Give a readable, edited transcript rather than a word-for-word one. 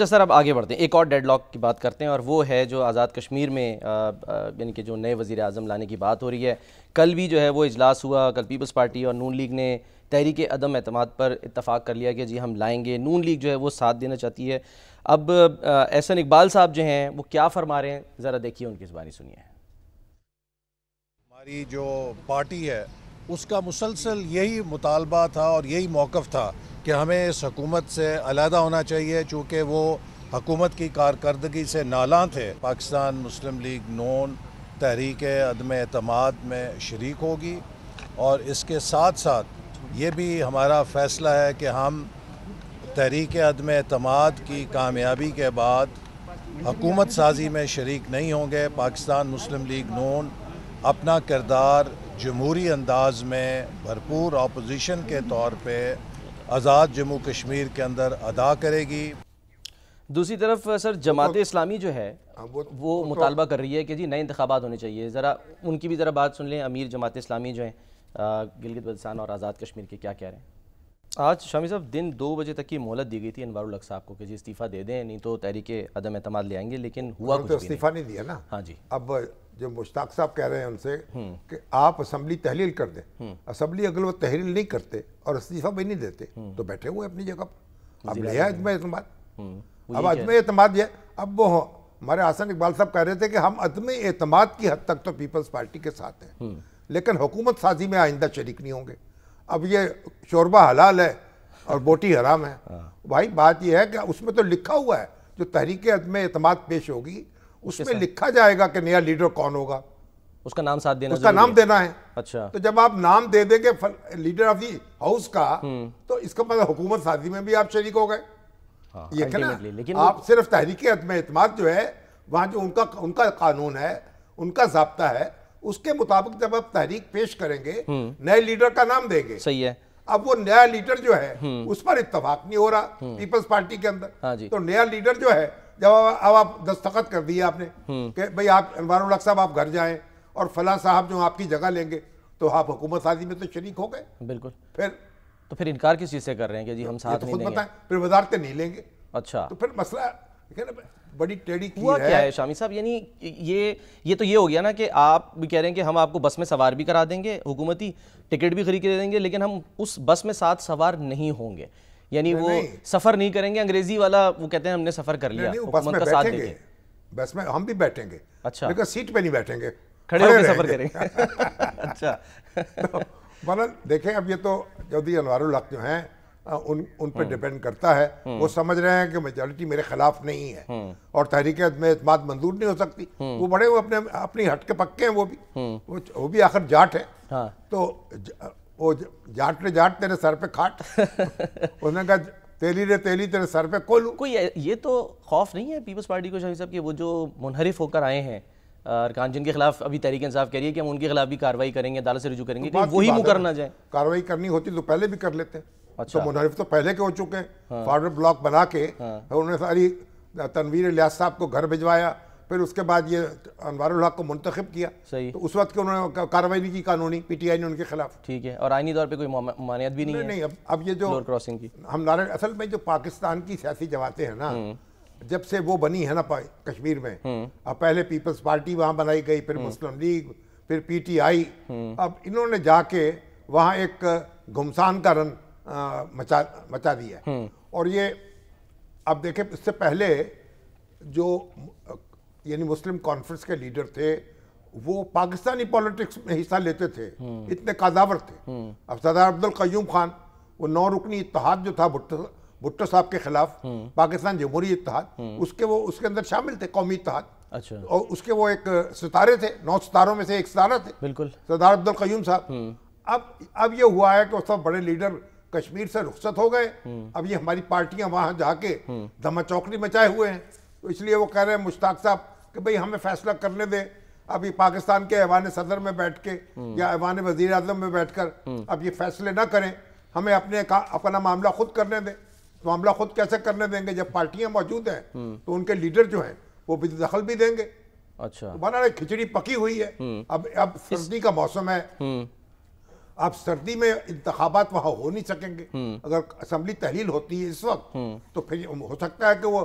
سر اب آگے بڑھتے ہیں، ایک اور ڈیڈ لاک کی بات کرتے ہیں اور وہ ہے جو آزاد کشمیر میں یعنی کہ جو نئے وزیر اعظم لانے کی بات ہو رہی ہے۔ کل بھی جو ہے وہ اجلاس ہوا، کل پیپلز پارٹی اور نون لیگ نے تحریک عدم اعتماد پر اتفاق کر لیا کہ جی ہم لائیں گے۔ نون لیگ جو ہے وہ ساتھ دینا چاہتی ہے۔ اب احسن اقبال صاحب جو ہیں وہ کیا فرما رہے ہیں، ذرا دیکھیے ان کی زبانی سنیے۔ ہماری جو پارٹی ہے اس کا مسلسل یہی مطالبہ تھا اور یہی موقف تھا کہ ہمیں اس حکومت سے علیحدہ ہونا چاہیے، چونکہ وہ حکومت کی کارکردگی سے نالاں تھے۔ پاکستان مسلم لیگ نون تحریک عدم اعتماد میں شریک ہوگی، اور اس کے ساتھ ساتھ یہ بھی ہمارا فیصلہ ہے کہ ہم تحریک عدم اعتماد کی کامیابی کے بعد حکومت سازی میں شریک نہیں ہوں گے۔ پاکستان مسلم لیگ نون اپنا کردار جمہوری انداز میں بھرپور اپوزیشن کے طور پہ آزاد جموں کشمیر کے اندر ادا کرے گی۔ دوسری طرف سر جماعت اسلامی جو ہے وہ مطالبہ کر رہی ہے کہ جی نئے انتخابات ہونے چاہیے، ذرا ان کی بھی ذرا بات سن لیں۔ امیر جماعت اسلامی جو ہیں گلگت بلتستان اور آزاد کشمیر کے، کیا کہہ رہے ہیں؟ آج شامی صاحب دن 2 بجے تک کی مہلت دی گئی تھی انوار الحق صاحب کو کہ جی استعفیٰ دے دیں، نہیں تو تحریک عدم اعتماد لے آئیں گے، لیکن ہوا کچھ بھی نہیں۔ استعفیٰ نہیں دیا نا۔ ہاں جی، اب جو مشتاق صاحب کہہ رہے ہیں ان سے کہ آپ اسمبلی تحلیل کر دیں، اسمبلی اگر وہ تحلیل نہیں کرتے اور استعفیٰ بھی نہیں دیتے تو بیٹھے ہوئے اپنی جگہ پر۔ اب لے عدم اعتماد، اب عدم اعتماد یہ، اب وہ ہمارے حسن اقبال صاحب کہہ رہے تھے کہ ہم عدم اعتماد کی حد تک تو پیپلز پارٹی کے ساتھ ہیں، لیکن حکومت سازی میں آئندہ شریک نہیں ہوں گے۔ اب یہ شوربہ حلال ہے اور بوٹی حرام ہے۔ بھائی بات یہ ہے کہ اس میں تو لکھا ہوا ہے، جو تحریک عدم اعتماد پیش ہوگی اس میں لکھا جائے گا کہ نیا لیڈر کون ہوگا، اس کا نام ساتھ دینا، اس کا نام دینا ہے۔ اچھا، تو جب آپ نام دے دیں گے لیڈر آف دی ہاؤس کا، تو اس کا مطلب حکومت سازی میں بھی آپ شریک ہو گئے۔ یہ کہ نا آپ صرف تحریک عدم اعتماد جو ہے وہاں جو ان کا قانون ہے، ان کا ضابطہ ہے، اس کے مطابق جب آپ تحریک پیش کریں گے نئے لیڈر کا نام دیں گے۔ صحیح ہے۔ اب وہ نیا لیڈر جو ہے اس پر اتفاق نہیں ہو رہا پیپلز پارٹی کے اندر، تو نیا لیڈر جو ہے جب اب آپ دستخط کر دیے آپ نے کہ بھئی آپ انوار الحق صاحب آپ گھر جائیں اور فلاں صاحب جو آپ کی جگہ لیں گے، تو آپ حکومت سازی میں تو شریک ہو گئے۔ بالکل، تو پھر انکار کس چیز سے کر رہے ہیں کہ جی ہم ساتھ نہیں دیں گے؟ پھر وزارتیں نہیں لیں گے۔ اچھا، تو پھر مسئلہ بڑی ٹیڑھی کی ہوا کیا ہے شامی صاحب؟ یعنی یہ تو یہ ہو گیا نا کہ آپ بھی کہہ رہے ہیں کہ ہم آپ کو بس میں سوار بھی کرا دیں گے، حکومتی ٹکٹ بھی خرید کے دے دیں گے، لیکن ہم اس بس میں ساتھ سوار نہیں ہوں گے، یعنی وہ سفر نہیں کریں گے۔ انگریزی والا وہ کہتے ہیں ہم نے سفر کر لیا، حکومت کا ساتھ دیں گے۔ بس میں ہم بھی بیٹھیں گے، اچھا، لیکن سیٹ پہ نہیں بیٹھیں گے، کھڑے ہو کے سفر کریں گے۔ اچھا، مطلب دیکھیں اب یہ تو چودھری انوار الحق جو ہیں ان پہ ڈیپینڈ کرتا ہے۔ وہ سمجھ رہے ہیں کہ میجورٹی میرے خلاف نہیں ہے اور تحریک عدم اعتماد منظور نہیں ہو سکتی۔ وہ بڑے وہ اپنی ہٹ کے پکے ہیں، وہ بھی آخر جاٹ ہے، تو وہ جاٹ نے جاٹ تیرے سر پہ کھاٹ، انہوں نے کہا تیلی رے تیلی تیرے سر پہ کولو۔ کوئی یہ تو خوف نہیں ہے پیپلز پارٹی کو شاہی صاحب کہ وہ جو منحرف ہو کر آئے ہیں ارکان، جن کے خلاف ابھی تحریک انصاف کہہ رہی ہے کہ ہم ان کے خلاف بھی کارروائی کریں گے، عدالت سے رجوع کریں گے، کہ وہی مکر نہ جائیں؟ کارروائی کرنی ہوتی تو پہلے بھی کر لیتے، تو منحرف تو پہلے کے ہو چکے ہیں۔ فارورڈ بلاک بنا کے انہوں نے ساری تنویر الیاس صاحب کو گھر بھجوایا، پھر اس کے بعد یہ انوار الحق کو منتخب کیا، تو اس وقت کے انہوں نے کارروائی نہیں کی قانونی، پی ٹی آئی نے ان کے خلاف۔ ٹھیک ہے، اور آئینی طور پہ کوئی ممانعت بھی نہیں ہے؟ نہیں، اب یہ جو کراسنگ کی ہم نارے اصل میں جو پاکستان کی سیاسی جماعتیں ہیں نا، جب سے وہ بنی ہے نا کشمیر میں، اب پہلے پیپلز پارٹی وہاں بنائی گئی، پھر مسلم لیگ، پھر پی ٹی آئی، اب انہوں نے جا کے وہاں ایک گھمسان کا رن مچا دیا ہے۔ اور یہ اب دیکھیں اس سے پہلے جو یعنی مسلم کانفرنس کے لیڈر تھے وہ پاکستانی پولیٹکس میں حصہ لیتے تھے، اتنے قاذاور تھے۔ اب سردار عبدالقیوم خان، وہ 9 رکنی اتحاد جو تھا بھٹو صاحب کے خلاف، پاکستان جمہوری اتحاد، اس کے اندر شامل تھے، قومی اتحاد، اور اس کے وہ ایک ستارے تھے، 9 ستاروں میں سے ایک ستارہ تھے بالکل سردار عبدالقیوم صاحب۔ اب یہ ہوا ہے کہ وہ سب بڑے لیڈر کشمیر سے رخصت ہو گئے، اب یہ ہماری پارٹیاں وہاں جا کے دھما چوکڑی مچائے ہوئے ہیں، تو اس لیے وہ کہہ رہے ہیں مشتاق صاحب کہ بھئی ہمیں فیصلہ کرنے دیں۔ ابھی پاکستان کے ایوان صدر میں بیٹھ کے یا ایوان وزیر اعظم میں بیٹھ کر اب یہ فیصلے نہ کریں، ہمیں اپنا معاملہ خود کرنے دیں۔ معاملہ خود کیسے کرنے دیں گے؟ جب پارٹیاں موجود ہیں تو ان کے لیڈر جو ہیں وہ بھی دخل بھی دیں گے۔ اچھا، بنا کھچڑی پکی ہوئی ہے۔ اب سردی کا موسم ہے، اب سردی میں انتخابات وہاں ہو نہیں سکیں گے۔ اگر اسمبلی تحلیل ہوتی ہے اس وقت تو پھر ہو سکتا ہے کہ وہ